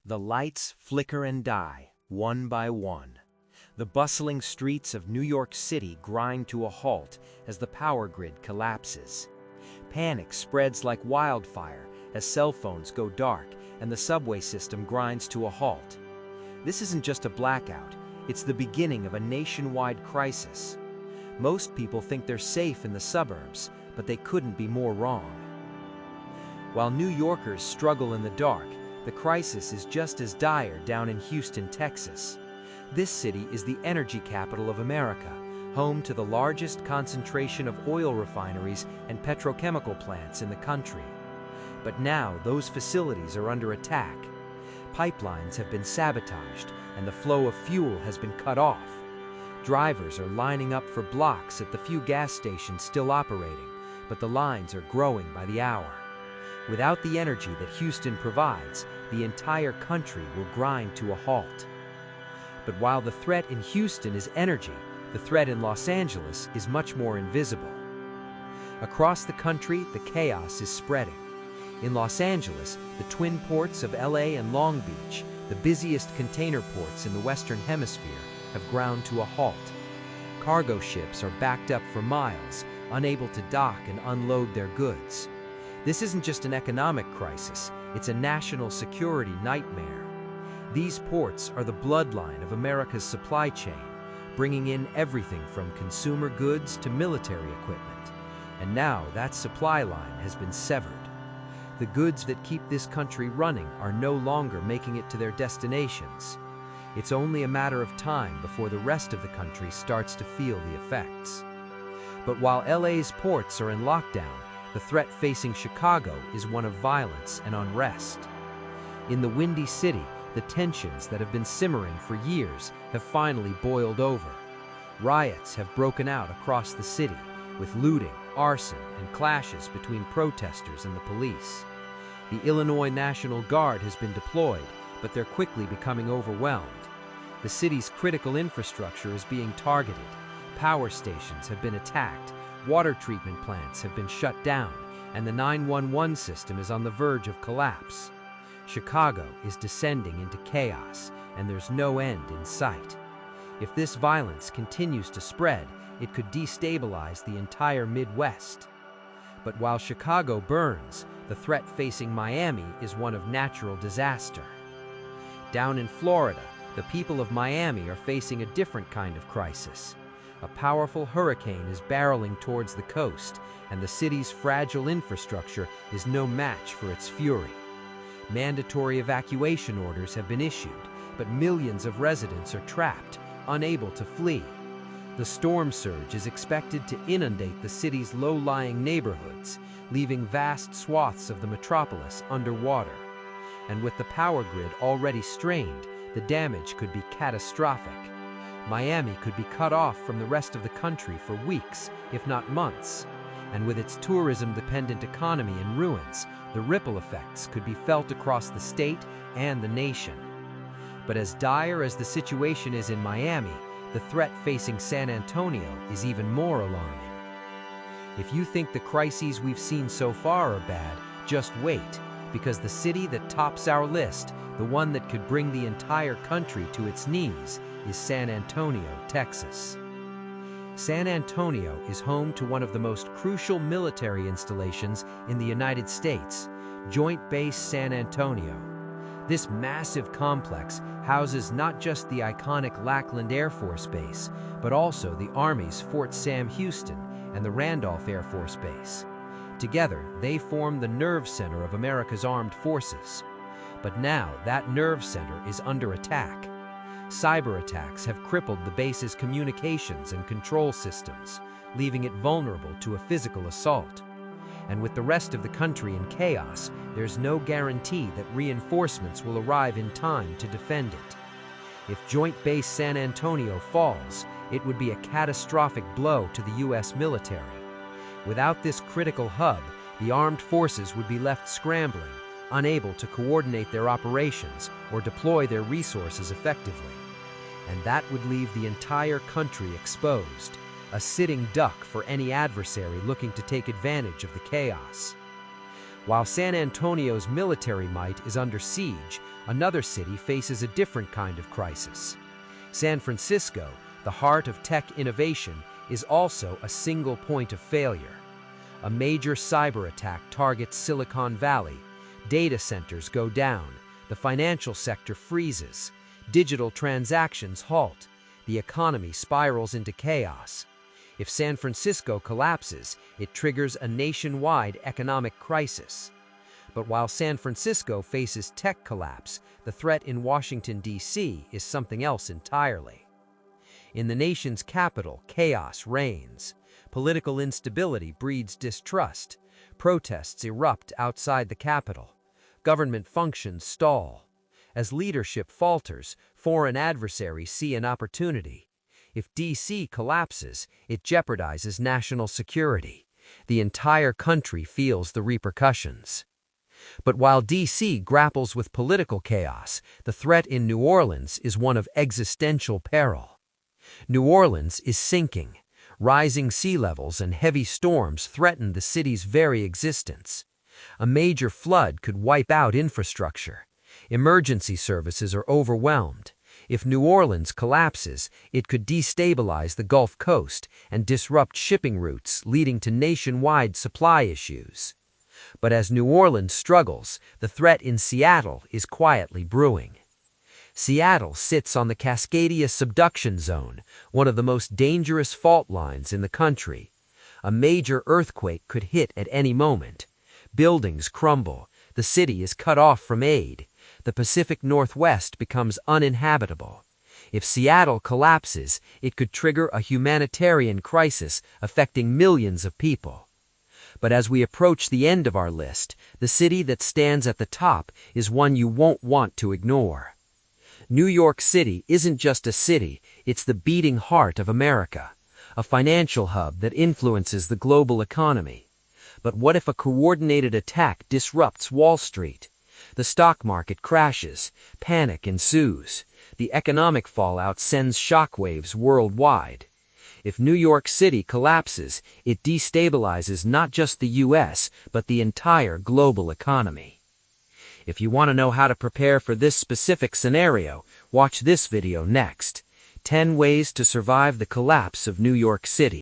The lights flicker and die, one by one. The bustling streets of New York City grind to a halt as the power grid collapses. Panic spreads like wildfire as cell phones go dark and the subway system grinds to a halt. This isn't just a blackout, it's the beginning of a nationwide crisis. Most people think they're safe in the suburbs, but they couldn't be more wrong. While New Yorkers struggle in the dark, the crisis is just as dire down in Houston, Texas. This city is the energy capital of America, home to the largest concentration of oil refineries and petrochemical plants in the country. But now those facilities are under attack. Pipelines have been sabotaged and the flow of fuel has been cut off. Drivers are lining up for blocks at the few gas stations still operating, but the lines are growing by the hour. Without the energy that Houston provides, the entire country will grind to a halt. But while the threat in Houston is energy, the threat in Los Angeles is much more invisible. Across the country, the chaos is spreading. In Los Angeles, the twin ports of LA and Long Beach, the busiest container ports in the Western Hemisphere, have ground to a halt. Cargo ships are backed up for miles, unable to dock and unload their goods. This isn't just an economic crisis, it's a national security nightmare. These ports are the bloodline of America's supply chain, bringing in everything from consumer goods to military equipment. And now that supply line has been severed. The goods that keep this country running are no longer making it to their destinations. It's only a matter of time before the rest of the country starts to feel the effects. But while LA's ports are in lockdown, the threat facing Chicago is one of violence and unrest. In the Windy City, the tensions that have been simmering for years have finally boiled over. Riots have broken out across the city, with looting, arson, and clashes between protesters and the police. The Illinois National Guard has been deployed, but they're quickly becoming overwhelmed. The city's critical infrastructure is being targeted. Power stations have been attacked, water treatment plants have been shut down, and the 911 system is on the verge of collapse. Chicago is descending into chaos, and there's no end in sight. If this violence continues to spread, it could destabilize the entire Midwest. But while Chicago burns, the threat facing Miami is one of natural disaster. Down in Florida, the people of Miami are facing a different kind of crisis. A powerful hurricane is barreling towards the coast, and the city's fragile infrastructure is no match for its fury. Mandatory evacuation orders have been issued, but millions of residents are trapped, unable to flee. The storm surge is expected to inundate the city's low-lying neighborhoods, leaving vast swaths of the metropolis underwater. And with the power grid already strained, the damage could be catastrophic. Miami could be cut off from the rest of the country for weeks, if not months. And with its tourism-dependent economy in ruins, the ripple effects could be felt across the state and the nation. But as dire as the situation is in Miami, the threat facing San Antonio is even more alarming. If you think the crises we've seen so far are bad, just wait, because the city that tops our list, the one that could bring the entire country to its knees, is San Antonio, Texas. San Antonio is home to one of the most crucial military installations in the United States, Joint Base San Antonio. This massive complex houses not just the iconic Lackland Air Force Base, but also the Army's Fort Sam Houston and the Randolph Air Force Base. Together, they form the nerve center of America's armed forces. But now that nerve center is under attack. Cyber attacks have crippled the base's communications and control systems, leaving it vulnerable to a physical assault. And with the rest of the country in chaos, there's no guarantee that reinforcements will arrive in time to defend it. If Joint Base San Antonio falls, it would be a catastrophic blow to the U.S. military. Without this critical hub, the armed forces would be left scrambling, unable to coordinate their operations or deploy their resources effectively. And that would leave the entire country exposed, a sitting duck for any adversary looking to take advantage of the chaos. While San Antonio's military might is under siege, Another city faces a different kind of crisis. San Francisco, the heart of tech innovation, is also a single point of failure. A major cyber attack targets Silicon Valley. Data centers go down. The financial sector freezes. Digital transactions halt. The economy spirals into chaos. If San Francisco collapses, it triggers a nationwide economic crisis. But while San Francisco faces tech collapse, the threat in Washington, D.C. is something else entirely. In the nation's capital, chaos reigns. Political instability breeds distrust. Protests erupt outside the capital. Government functions stall. As leadership falters, foreign adversaries see an opportunity. If D.C. collapses, it jeopardizes national security. The entire country feels the repercussions. But while D.C. grapples with political chaos, the threat in New Orleans is one of existential peril. New Orleans is sinking. Rising sea levels and heavy storms threaten the city's very existence. A major flood could wipe out infrastructure. Emergency services are overwhelmed. If New Orleans collapses, it could destabilize the Gulf Coast and disrupt shipping routes, leading to nationwide supply issues. But as New Orleans struggles, the threat in Seattle is quietly brewing. Seattle sits on the Cascadia subduction zone, one of the most dangerous fault lines in the country. A major earthquake could hit at any moment. Buildings crumble. The city is cut off from aid. The Pacific Northwest becomes uninhabitable. If Seattle collapses, it could trigger a humanitarian crisis affecting millions of people. But as we approach the end of our list, the city that stands at the top is one you won't want to ignore. New York City isn't just a city, it's the beating heart of America, a financial hub that influences the global economy. But what if a coordinated attack disrupts Wall Street? The stock market crashes, panic ensues. The economic fallout sends shockwaves worldwide. If New York City collapses, it destabilizes not just the U.S., but the entire global economy. If you want to know how to prepare for this specific scenario, watch this video next. 10 Ways to Survive the Collapse of New York City.